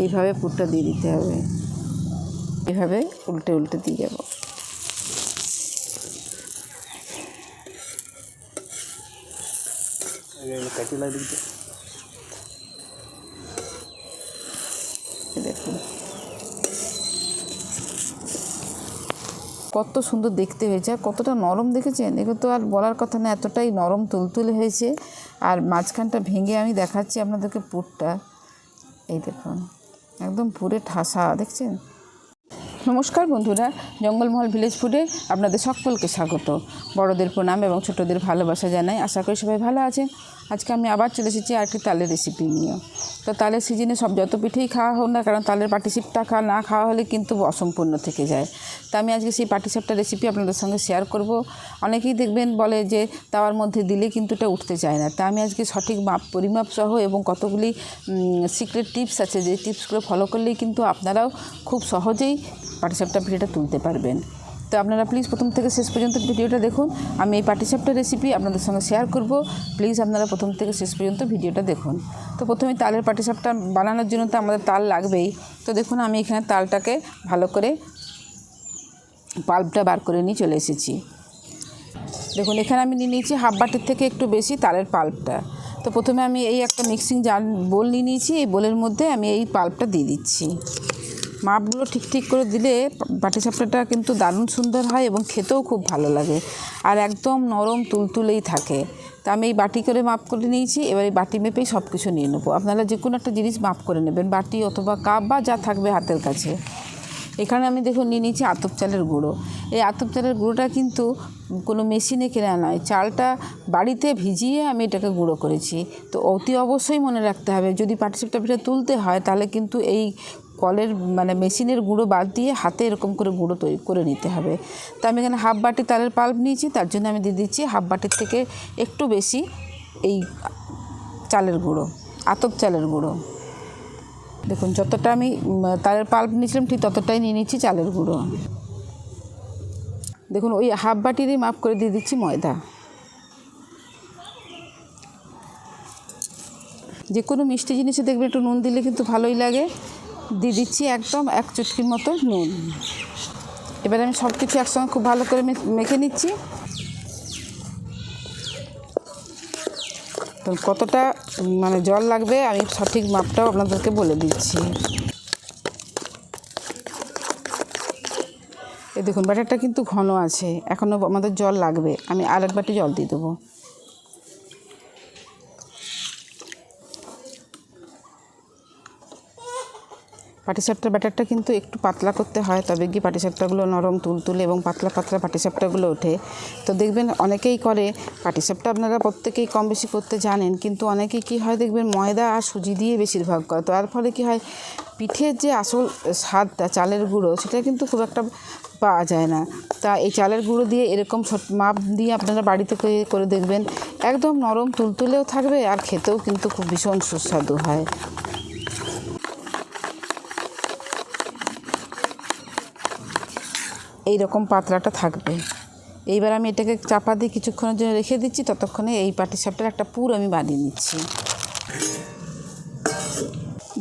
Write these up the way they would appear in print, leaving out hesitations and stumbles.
এইভাবে পুরটা দিয়ে দিতে হবে, এভাবে উল্টে উল্টে দিয়ে যাব। দেখুন কত সুন্দর দেখতে হয়েছে, আর কতটা নরম দেখেছেন, এগুলো তো আর বলার কথা না, এতটাই নরম তুলতুলে হয়েছে। আর মাঝখানটা ভেঙে আমি দেখাচ্ছি আপনাদেরকে পুরটা, এই দেখুন একদম পুরে ঠাসা, দেখছেন। নমস্কার বন্ধুরা, জঙ্গলমহল ভিলেজ ফুডে আপনাদের সকলকে স্বাগত। বড়দের প্রণাম এবং ছোটদের ভালোবাসা জানাই। আশা করি সবাই ভালো আছেন। আজকে আমি আবার চলে এসেছি আরেকটি তালের রেসিপি নিয়ে। তো তালের সিজনে সব যত পিঠেই খাওয়া হোক না, কারণ তালের পাটিসাপটা না খাওয়া হলে কিন্তু অসম্পূর্ণ থেকে যায়। তো আমি আজকে সেই পাটিসাপটা রেসিপি আপনাদের সঙ্গে শেয়ার করব। অনেকেই দেখবেন বলে যে তাওয়ার মধ্যে দিলে কিন্তু এটা উঠতে চায় না। তা আমি আজকে সঠিক পরিমাপ সহ এবং কতগুলি সিক্রেট টিপস আছে, যে টিপসগুলো ফলো করলেই কিন্তু আপনারাও খুব সহজেই পাটিসাপটা পিঠেটা তুলতে পারবেন। তো আপনারা প্লিজ প্রথম থেকে শেষ পর্যন্ত ভিডিওটা দেখুন। আমি এই পাটিসাপটা রেসিপি আপনাদের সঙ্গে শেয়ার করব, প্লিজ আপনারা প্রথম থেকে শেষ পর্যন্ত ভিডিওটা দেখুন। তো প্রথমে তালের পাটিসাপটা বানানোর জন্য তো আমাদের তাল লাগবেই। তো দেখুন আমি এখানে তালটাকে ভালো করে পাল্পটা বার করে নিয়ে চলে এসেছি। দেখুন এখানে আমি নিয়ে নিয়েছি হাফ বাটির থেকে একটু বেশি তালের পাল্পটা। তো প্রথমে আমি এই একটা মিক্সিং জার বোল নিয়ে নিয়েছি, এই বোলের মধ্যে আমি এই পাল্পটা দিয়ে দিচ্ছি। মাপগুলো ঠিক করে দিলে পাটিসাপটাটা কিন্তু দারুণ সুন্দর হয় এবং খেতেও খুব ভালো লাগে, আর একদম নরম তুলতুলেই থাকে। তা আমি এই বাটি করে মাপ করে নিয়েছি। এবার এই বাটি মেপেই সব কিছু নিয়ে নেবো। আপনারা যে কোনো একটা জিনিস মাপ করে নেবেন, বাটি অথবা কাপ বা যা থাকবে হাতের কাছে। এখানে আমি দেখুন নিয়ে নিয়েছি আতপ চালের গুঁড়ো। এই আতপ চালের গুঁড়োটা কিন্তু কোনো মেশিনে কেনা নয়, চালটা বাড়িতে ভিজিয়ে আমি এটাকে গুঁড়ো করেছি। তো অতি অবশ্যই মনে রাখতে হবে, যদি পাটিসাপটা পিঠে তুলতে হয় তাহলে কিন্তু এই কলের মেশিনের গুঁড়ো বাদ দিয়ে হাতে এরকম করে গুঁড়ো তৈরি করে নিতে হবে। তো আমি এখানে হাফ বাটি তালের পাল্প নিয়েছি, তার জন্য আমি দিয়ে দিচ্ছি হাফ বাটির থেকে একটু বেশি এই চালের গুঁড়ো, আতপ চালের গুঁড়ো। দেখুন যতটা আমি তালের পাল্প নিয়েছিলাম ঠিক ততটাই নিয়ে নিচ্ছি চালের গুঁড়ো। দেখুন ওই হাফ বাটিরই মাপ করে দিয়ে দিচ্ছি ময়দা। যে কোনো মিষ্টি জিনিসে দেখবে একটু নুন দিলে কিন্তু ভালোই লাগে। দিয়ে দিচ্ছি একদম 1 চুটকির মতো নুন। এবার আমি সব কিছু একসঙ্গে খুব ভালো করে মেখে নিচ্ছি। তো কতটা জল লাগবে আমি সঠিক মাপটাও আপনাদেরকে বলে দিচ্ছি। এই দেখুন ব্যাটারটা কিন্তু ঘন আছে, এখনও আমাদের জল লাগবে। আমি আরেক বাটি জল দিয়ে দেবো। পাটিসাপটার ব্যাটারটা কিন্তু একটু পাতলা করতে হয়, তবে কি পাটিসাপটাগুলো নরম তুলতুলে এবং পাতলা পাটিসাপটাগুলো ওঠে। তো দেখবেন অনেকেই করে পাটিসাপটা, আপনারা প্রত্যেকেই কম বেশি করতে জানেন, কিন্তু অনেকেই কী হয় দেখবেন ময়দা আর সুজি দিয়ে বেশিরভাগ করে। তো তার ফলে কী হয়, পিঠের যে আসল স্বাদটা চালের গুঁড়ো সেটা কিন্তু খুব একটা পাওয়া যায় না। তা এই চালের গুঁড়ো দিয়ে এরকম মাপ দিয়ে আপনারা বাড়িতে করে দেখবেন, একদম নরম তুলতুলেও থাকবে আর খেতেও কিন্তু খুব ভীষণ সুস্বাদু হয়। এই রকম পাতলাটা থাকবে। এইবার আমি এটাকে চাপা দিয়ে কিছুক্ষণের জন্য রেখে দিচ্ছি, ততক্ষণে এই পাটিসাপটার একটা পুর আমি বানিয়ে নিচ্ছি।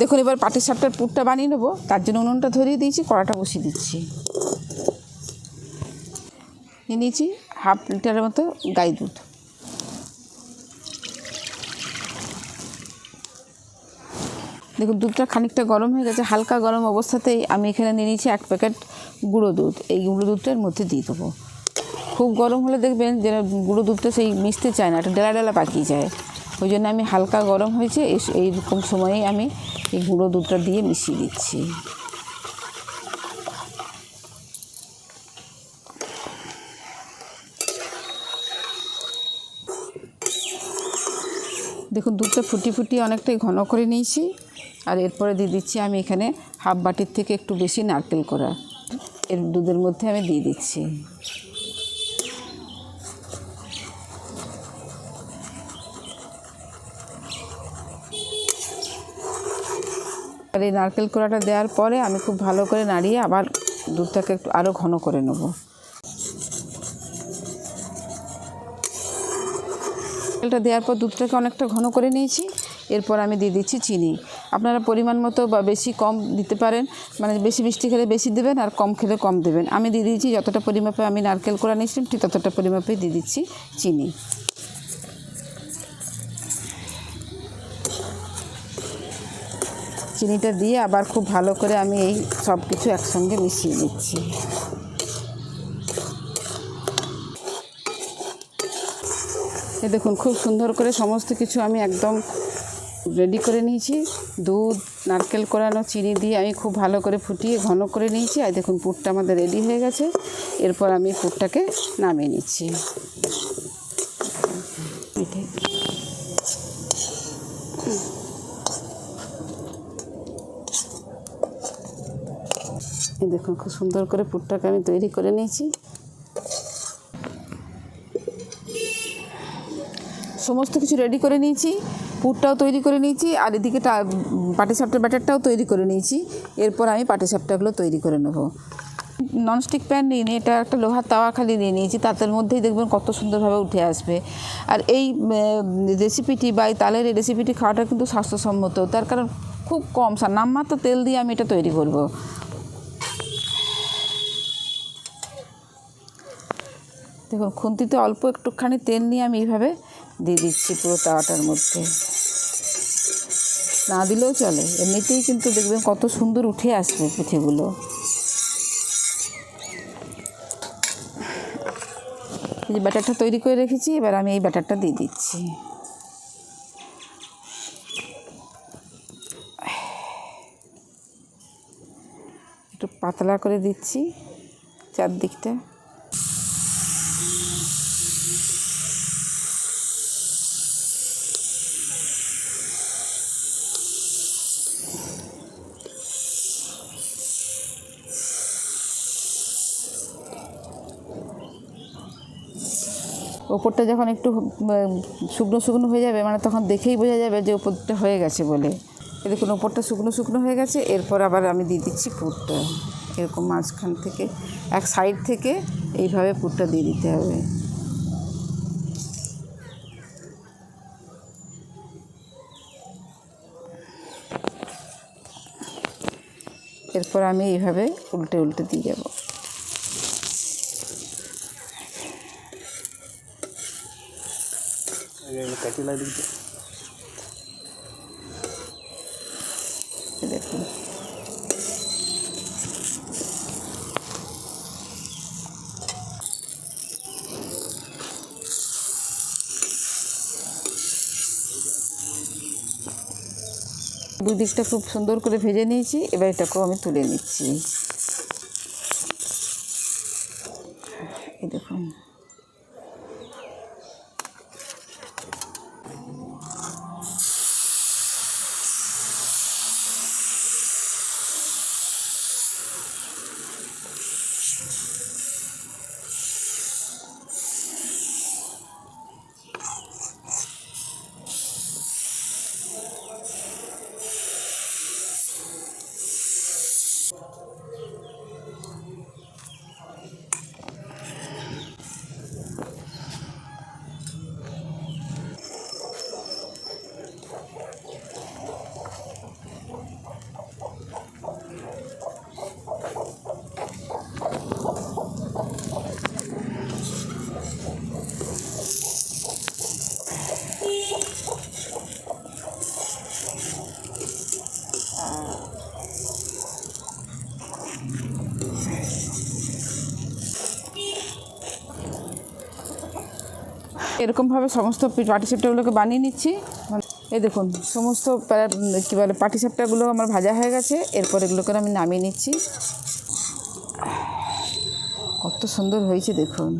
দেখুন এবার পাটিসাপটার পুরটা বানিয়ে নেবো, তার জন্য উনুনটা ধরিয়ে দিয়েছি, কড়াটা বসিয়ে দিচ্ছি। নিয়ে নিয়েছি হাফ লিটারের মতো গাই দুধ। দেখুন দুধটা খানিকটা গরম হয়ে গেছে, হালকা গরম অবস্থাতেই আমি এখানে নিয়ে নিয়েছি 1 প্যাকেট গুঁড়ো দুধ। এই গুঁড়ো দুধটার মধ্যে দিয়ে দেবো। খুব গরম হলে দেখবেন যে গুঁড়ো দুধটা সেই মিশতে চায় না, একটা ডেলা পাকিয়ে যায়। ওই জন্য আমি হালকা গরম হয়েছে এইরকম সময়েই আমি এই গুঁড়ো দুধটা দিয়ে মিশিয়ে দিচ্ছি। দেখুন দুধটা ফুটিয়ে অনেকটাই ঘন করে নিয়েছি। আর এরপরে দিয়ে দিচ্ছি আমি এখানে হাফ বাটির থেকে একটু বেশি নারকেল কোড়া এর দুধের মধ্যে আমি দিয়ে দিচ্ছি। আর এই নারকেল কোড়াটা দেওয়ার পরে আমি খুব ভালো করে নাড়িয়ে আবার দুধটাকে একটু আরও ঘন করে নেব। নারকেলটা দেওয়ার পর দুধটাকে অনেকটা ঘন করে নিয়েছি। এরপর আমি দিয়ে দিচ্ছি চিনি। আপনারা পরিমাণ মতো বা বেশি কম দিতে পারেন, মানে বেশি মিষ্টি খেলে বেশি দেবেন আর কম খেলে কম দেবেন। আমি দিয়ে দিয়েছি যতটা পরিমাপে আমি নারকেল কোড়া নিয়েছিলাম ঠিক ততটা পরিমাপে দিয়ে দিচ্ছি চিনি। চিনিটা দিয়ে আবার খুব ভালো করে আমি এই সব কিছু একসঙ্গে মিশিয়ে নিচ্ছি। এই দেখুন খুব সুন্দর করে সমস্ত কিছু আমি একদম রেডি করে নিয়েছি। দুধ, নারকেল কোড়ানো, চিনি দিয়ে আমি খুব ভালো করে ফুটিয়ে ঘন করে নিয়েছি। আর দেখুন পুরটা আমাদের রেডি হয়ে গেছে। এরপর আমি পুরটাকে নামিয়ে নিচ্ছি। এই দেখুন খুব সুন্দর করে পুরটাকে আমি তৈরি করে নিয়েছি। সমস্ত কিছু রেডি করে নিয়েছি, পুরটাও তৈরি করে নিয়েছি, আর এদিকে পাটিসাপটার ব্যাটারটাও তৈরি করে নিয়েছি। এরপর আমি পাটিসাপটাগুলো তৈরি করে নেব। ননস্টিক প্যান নিয়ে নিয়ে এটা একটা লোহার তাওয়া খালি নিয়ে নিয়েছি, তাতের মধ্যেই দেখবেন কত সুন্দরভাবে উঠে আসবে। আর এই রেসিপিটি বা এই তালের এই রেসিপিটি খাওয়াটা কিন্তু স্বাস্থ্যসম্মত, তার কারণ খুব কম নামমাত্র তেল দিয়ে আমি এটা তৈরি করব। দেখুন খুন্তিতে অল্প একটুখানি তেল নিয়ে আমি এইভাবে দিয়ে দিচ্ছি পুরো তাওয়াটার মধ্যে। না দিলেও চলে, এমনিতেই কিন্তু দেখবেন কত সুন্দর উঠে আসবে পিঠেগুলো। এই যে ব্যাটারটা তৈরি করে রেখেছি, এবার আমি এই ব্যাটারটা দিয়ে দিচ্ছি। একটু পাতলা করে দিচ্ছি চারদিকটা। ওপরটা যখন একটু শুকনো শুকনো হয়ে যাবে, মানে তখন দেখেই বোঝা যাবে যে ওপরটা হয়ে গেছে বলে। এই দেখুন ওপরটা শুকনো শুকনো হয়ে গেছে। এরপর আবার আমি দিয়ে দিচ্ছি পুরটা। এরকম মাঝখান থেকে এক সাইড থেকে এইভাবে পুরটা দিয়ে দিতে হবে। এরপর আমি এইভাবে উল্টে উল্টে দিয়ে যাব। দেখুন দুই দিকটা খুব সুন্দর করে ভেজে নিয়েছি। এবার এটাকেও আমি তুলে নিচ্ছি। এই দেখুন এরকমভাবে সমস্ত পাটিসাপটাগুলোকে বানিয়ে নিচ্ছি। এই দেখুন সমস্ত কী বলে পাটিসাপটাগুলো আমার ভাজা হয়ে গেছে। এরপর এগুলোকে আমি নামিয়ে নিচ্ছি। কত সুন্দর হয়েছে দেখুন।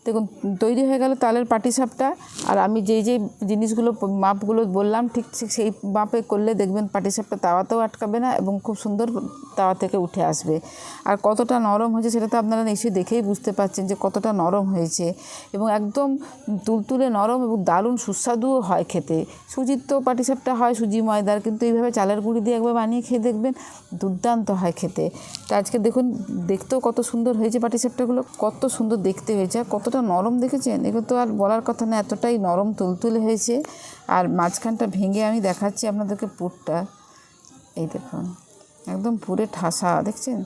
দেখুন তৈরি হয়ে গেল তালের পাটিসাপটা। আর আমি যেই যেই জিনিসগুলো মাপগুলো বললাম ঠিক সেই মাপে করলে দেখবেন পাটিসাপটা তাওয়াতেও আটকাবে না এবং খুব সুন্দর তাওয়া থেকে উঠে আসবে। আর কতটা নরম হয়েছে সেটা তো আপনারা নিশ্চয়ই দেখেই বুঝতে পারছেন যে কতটা নরম হয়েছে এবং একদম তুলতুলে নরম এবং দারুণ সুস্বাদুও হয় খেতে। সুজির তো পাটিসাপটা হয় সুজি ময়দার, কিন্তু এইভাবে চালের গুঁড়ি দিয়ে একবার বানিয়ে খেয়ে দেখবেন দুর্দান্ত হয় খেতে। তা আজকে দেখুন দেখতেও কত সুন্দর হয়েছে পাটিসাপটাগুলো, কত সুন্দর দেখতে হয়েছে আর কতটা কতটা নরম দেখেছেন, এগুলো তো আর বলার কথা না, এতটাই নরম তুলতুলে হয়েছে। আর মাঝখানটা ভেঙে আমি দেখাচ্ছি আপনাদেরকে পুরটা, এই দেখুন একদম পুরে ঠাসা, দেখছেন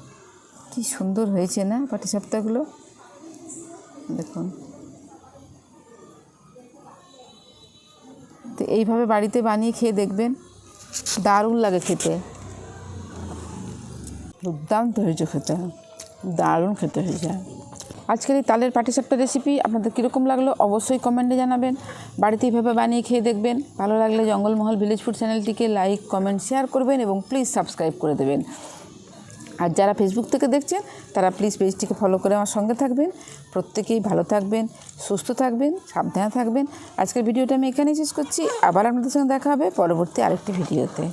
কি সুন্দর হয়েছে না পাটিসাপটাগুলো, দেখুন। তো এইভাবে বাড়িতে বানিয়ে খেয়ে দেখবেন, দারুণ লাগে খেতে, দুর্দান্ত হয়েছে খেতে, দারুণ খেতে হয়েছে। আজকের এই তালের পাটিসাপটা রেসিপি আপনাদের কীরকম লাগলো অবশ্যই কমেন্টে জানাবেন। বাড়িতে এইভাবে বানিয়ে খেয়ে দেখবেন। ভালো লাগলে জঙ্গলমহল ভিলেজ ফুড চ্যানেলটিকে লাইক, কমেন্ট, শেয়ার করবেন এবং প্লিজ সাবস্ক্রাইব করে দেবেন। আর যারা ফেসবুক থেকে দেখছেন তারা প্লিজ পেজটিকে ফলো করে আমার সঙ্গে থাকবেন। প্রত্যেকেই ভালো থাকবেন, সুস্থ থাকবেন, সাবধানে থাকবেন। আজকের ভিডিওটা আমি এখানেই শেষ করছি। আবার আপনাদের সঙ্গে দেখা হবে পরবর্তী আরেকটি ভিডিওতে।